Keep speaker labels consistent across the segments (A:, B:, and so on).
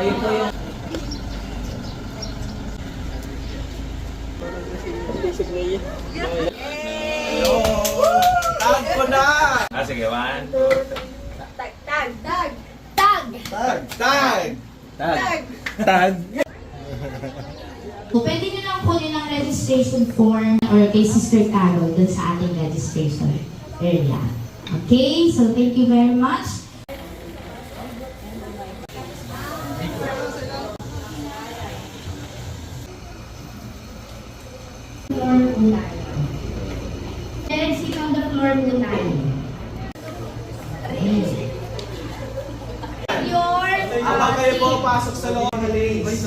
A: Ayun po yung...
B: Tag ko na!
C: Sige, 1, 2,
D: Tag, tag, tag, tag,
B: Tag! Tag!
D: tag.
A: Tag.
E: Pwede nyo lang kunin ang registration form or kay Sister Carol dun sa ating registration area. Okay, so thank you very much. Floor po tayo. Let's sit on the floor po tayo. Yours.
B: Habang kayo po pasok sa loob ng lanes.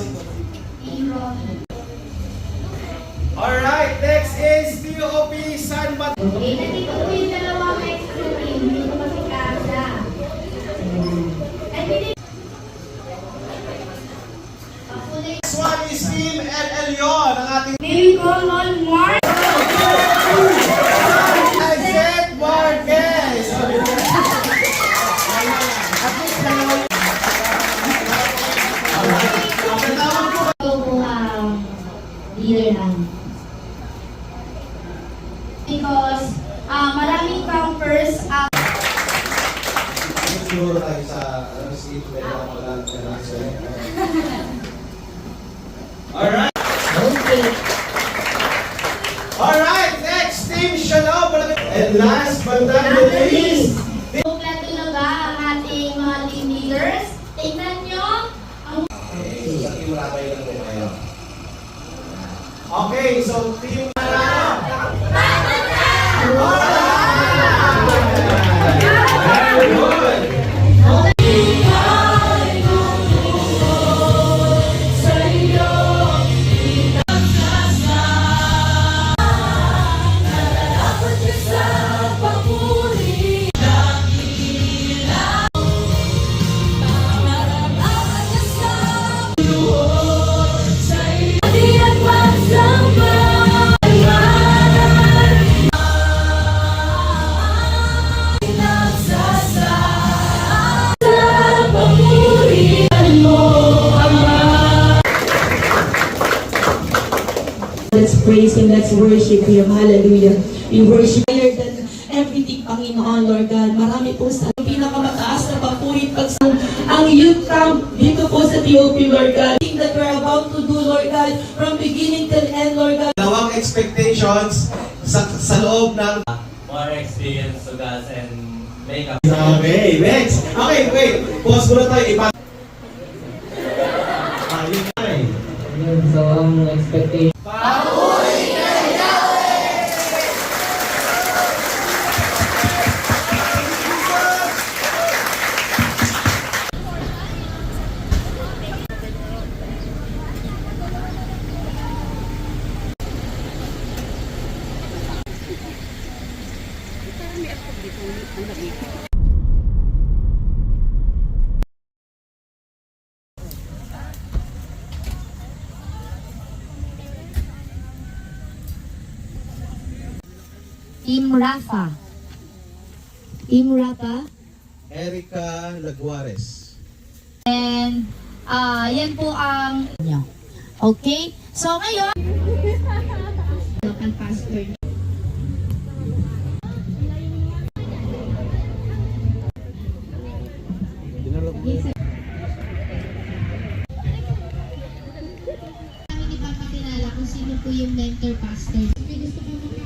B: Alright, next is TOP San Mateo.
E: Okay, nandito po yung dalawang extra team. Dito pa si Casa.
B: Next one is Team El Elyon, ang ating
E: May we call on Mark?
B: Isaac Marquez.
E: Ito po leader lang. Because maraming campers
B: Siguro tayo sa seat na Alright.
E: okay.
B: Alright, next Team Shalom. And last but not the least,
E: Kompleto na ba ang ating mga team leaders? Tingnan nyo ang
B: okay, so Team
F: Let's praise Him, let's worship Him. Hallelujah. We worship higher than everything, Panginoon, Lord God. Marami po sa pinakamataas na papurit ang youth camp dito po sa TOP, Lord God. Thing that we're about to do, Lord God, from beginning till end, Lord God.
B: dalawang expectations sa loob ng
C: more experience to dance and makeup.
B: Okay, next. Okay, wait. Pause muna tayo. Yun na eh.
A: So, ang expectation.
E: Team Rafa. Team Rafa.
B: Erica Laguares.
E: And yan po ang okay. So ngayon ang pastor. Kami ipapakilala kung sino po yung mentor pastor. Gusto ko